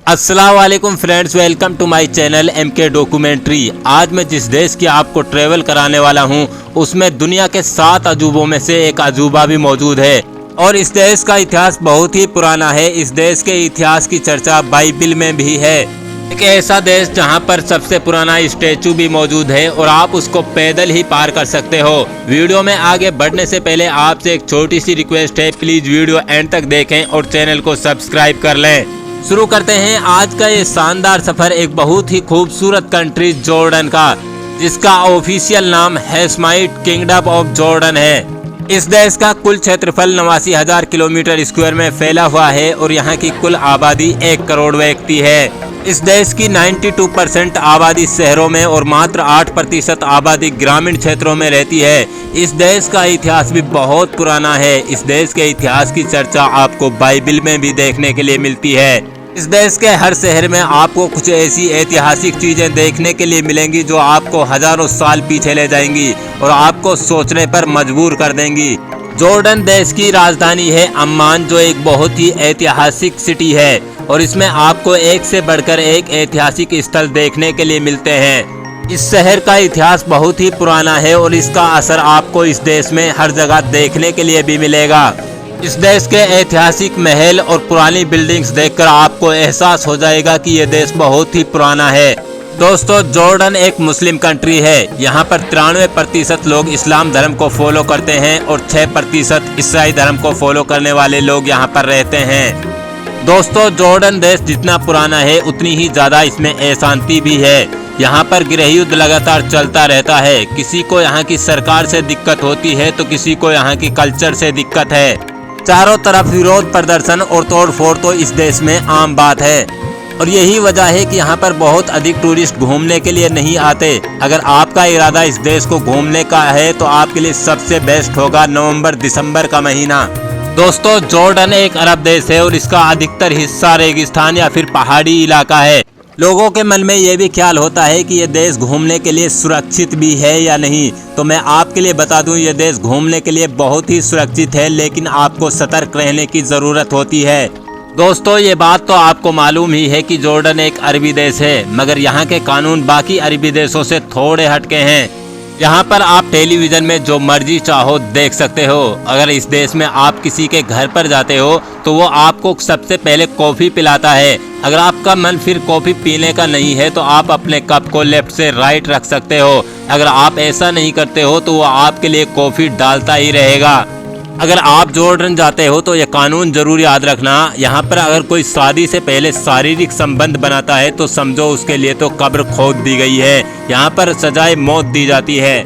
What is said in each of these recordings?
अस्सलाम वालेकुम friends, welcome to my channel MK documentary. आज मैं जिस देश की आपको ट्रेवल कराने वाला हूं, उसमें दुनिया के 7 अजूबों में से एक अजूबा भी मौजूद है और इस देश का इतिहास बहुत ही पुराना है। इस देश के इतिहास की चर्चा बाइबिल में भी है। एक ऐसा देश जहां पर सबसे पुराना स्टैचू भी मौजूद है और आप उसको पैदल ही पार कर सकते हो। वीडियो में आगे बढ़ने से पहले आपसे एक छोटी सी रिक्वेस्ट है, प्लीज वीडियो एंड तक देखें और चैनल को सब्सक्राइब कर लें। शुरू करते हैं आज का ये शानदार सफर एक बहुत ही खूबसूरत कंट्री जॉर्डन का, जिसका ऑफिशियल नाम हैशमाइट किंगडम ऑफ जॉर्डन है। इस देश का कुल क्षेत्रफल 89,000 किलोमीटर स्क्वायर में फैला हुआ है और यहाँ की कुल आबादी 1 करोड़ व्यक्ति है। इस देश की 92% आबादी शहरों में और मात्र 8% आबादी ग्रामीण क्षेत्रों में रहती है। इस देश का इतिहास भी बहुत पुराना है। इस देश के इतिहास की चर्चा आपको बाइबिल में भी देखने के लिए मिलती है। इस देश के हर शहर में आपको कुछ ऐसी ऐतिहासिक चीजें देखने के लिए मिलेंगी जो आपको हजारों साल पीछे ले जाएंगी और आपको सोचने पर मजबूर कर देंगी। जॉर्डन देश की राजधानी है अम्मान, जो एक बहुत ही ऐतिहासिक सिटी है और इसमें आपको एक से बढ़कर एक ऐतिहासिक स्थल देखने के लिए मिलते हैं। इस शहर का इतिहास बहुत ही पुराना है और इसका असर आपको इस देश में हर जगह देखने के लिए भी मिलेगा। इस देश के ऐतिहासिक महल और पुरानी बिल्डिंग्स देखकर आपको एहसास हो जाएगा कि ये देश बहुत ही पुराना है। दोस्तों, जॉर्डन एक मुस्लिम कंट्री है। यहाँ पर 93% लोग इस्लाम धर्म को फॉलो करते हैं और 6% ईसाई धर्म को फॉलो करने वाले लोग यहाँ पर रहते हैं। दोस्तों, जॉर्डन देश जितना पुराना है उतनी ही ज्यादा इसमें अशांति भी है। यहाँ पर गृह युद्ध लगातार चलता रहता है। किसी को यहाँ की सरकार से दिक्कत होती है तो किसी को यहाँ की कल्चर से दिक्कत है। चारों तरफ विरोध प्रदर्शन और तोड़फोड़ तो इस देश में आम बात है और यही वजह है कि यहाँ पर बहुत अधिक टूरिस्ट घूमने के लिए नहीं आते। अगर आपका इरादा इस देश को घूमने का है तो आपके लिए सबसे बेस्ट होगा नवंबर-दिसंबर का महीना। दोस्तों, जॉर्डन एक अरब देश है और इसका अधिकतर हिस्सा रेगिस्तान या फिर पहाड़ी इलाका है। लोगों के मन में ये भी ख्याल होता है कि ये देश घूमने के लिए सुरक्षित भी है या नहीं, तो मैं आपके लिए बता दूं, ये देश घूमने के लिए बहुत ही सुरक्षित है, लेकिन आपको सतर्क रहने की ज़रूरत होती है। दोस्तों, ये बात तो आपको मालूम ही है कि जॉर्डन एक अरबी देश है, मगर यहाँ के कानून बाकी अरबी देशों से थोड़े हटके हैं। यहाँ पर आप टेलीविज़न में जो मर्जी चाहो देख सकते हो। अगर इस देश में आप किसी के घर पर जाते हो तो वो आपको सबसे पहले कॉफ़ी पिलाता है। अगर आपका मन फिर कॉफ़ी पीने का नहीं है तो आप अपने कप को लेफ्ट से राइट रख सकते हो। अगर आप ऐसा नहीं करते हो तो वो आपके लिए कॉफ़ी डालता ही रहेगा। अगर आप जॉर्डन जाते हो तो ये कानून जरूर याद रखना, यहाँ पर अगर कोई शादी से पहले शारीरिक संबंध बनाता है तो समझो उसके लिए तो कब्र खोद दी गई है। यहाँ पर सजाए मौत दी जाती है।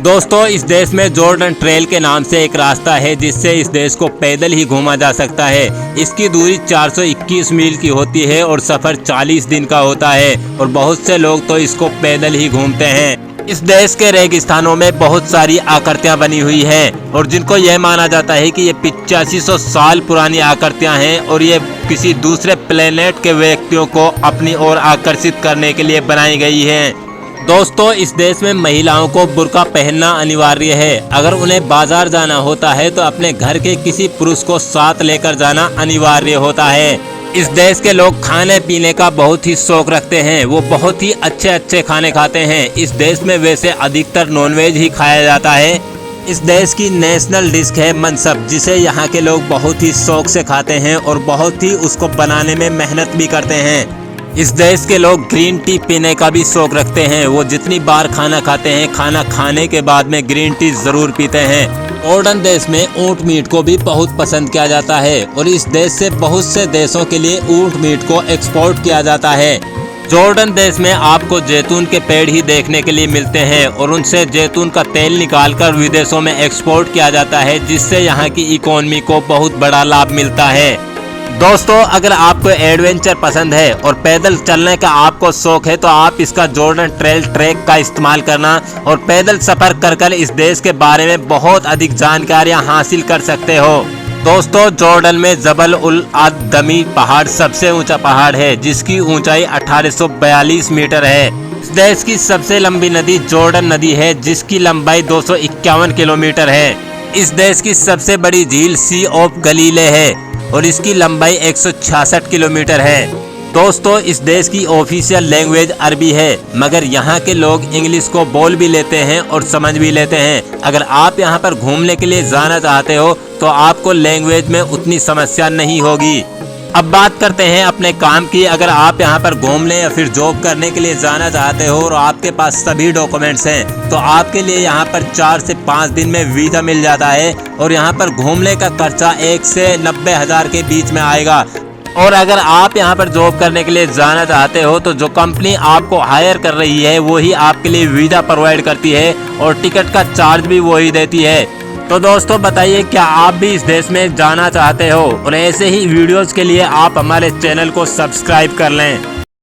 दोस्तों, इस देश में जॉर्डन ट्रेल के नाम से एक रास्ता है जिससे इस देश को पैदल ही घूमा जा सकता है। इसकी दूरी 421 मील की होती है और सफ़र 40 दिन का होता है और बहुत से लोग तो इसको पैदल ही घूमते हैं। इस देश के रेगिस्तानों में बहुत सारी आकृतियां बनी हुई हैं और जिनको यह माना जाता है कि ये 8500 साल पुरानी आकृतियां हैं और ये किसी दूसरे प्लेनेट के व्यक्तियों को अपनी ओर आकर्षित करने के लिए बनाई गई हैं। दोस्तों, इस देश में महिलाओं को बुर्का पहनना अनिवार्य है। अगर उन्हें बाजार जाना होता है तो अपने घर के किसी पुरुष को साथ लेकर जाना अनिवार्य होता है। इस देश के लोग खाने पीने का बहुत ही शौक रखते हैं। वो बहुत ही अच्छे अच्छे खाने खाते हैं। इस देश में वैसे अधिकतर नॉनवेज ही खाया जाता है। इस देश की नेशनल डिश है मनसब, जिसे यहाँ के लोग बहुत ही शौक से खाते हैं और बहुत ही उसको बनाने में मेहनत भी करते हैं। इस देश के लोग ग्रीन टी पीने का भी शौक रखते हैं। वो जितनी बार खाना खाते हैं, खाना खाने के बाद में ग्रीन टी जरूर पीते हैं। जॉर्डन देश में ऊंट मीट को भी बहुत पसंद किया जाता है और इस देश से बहुत से देशों के लिए ऊंट मीट को एक्सपोर्ट किया जाता है। जॉर्डन देश में आपको जैतून के पेड़ ही देखने के लिए मिलते हैं और उनसे जैतून का तेल निकालकर विदेशों में एक्सपोर्ट किया जाता है, जिससे यहाँ की इकोनॉमी को बहुत बड़ा लाभ मिलता है। दोस्तों, अगर आपको एडवेंचर पसंद है और पैदल चलने का आपको शौक है तो आप इसका जॉर्डन ट्रेल ट्रैक का इस्तेमाल करना और पैदल सफर कर इस देश के बारे में बहुत अधिक जानकारियां हासिल कर सकते हो। दोस्तों, जॉर्डन में जबल उल अदमी पहाड़ सबसे ऊंचा पहाड़ है, जिसकी ऊंचाई 1842 मीटर है। इस देश की सबसे लंबी नदी जॉर्डन नदी है, जिसकी लंबाई 251 किलोमीटर है। इस देश की सबसे बड़ी झील सी ऑफ गलीले है और इसकी लंबाई 166 किलोमीटर है। दोस्तों इस देश की ऑफिशियल लैंग्वेज अरबी है, मगर यहाँ के लोग इंग्लिश को बोल भी लेते हैं और समझ भी लेते हैं। अगर आप यहाँ पर घूमने के लिए जाना चाहते हो तो आपको लैंग्वेज में उतनी समस्या नहीं होगी। अब बात करते हैं अपने काम की। अगर आप यहाँ पर घूमने या फिर जॉब करने के लिए जाना चाहते हो और आपके पास सभी डॉक्यूमेंट्स हैं तो आपके लिए यहाँ पर 4 से 5 दिन में वीज़ा मिल जाता है और यहाँ पर घूमने का खर्चा 1 से 90 हज़ार के बीच में आएगा। और अगर आप यहाँ पर जॉब करने के लिए जाना चाहते हो तो जो कंपनी आपको हायर कर रही है वही आपके लिए वीज़ा प्रोवाइड करती है और टिकट का चार्ज भी वही देती है। तो दोस्तों बताइए, क्या आप भी इस देश में जाना चाहते हो? और ऐसे ही वीडियोस के लिए आप हमारे चैनल को सब्सक्राइब कर लें।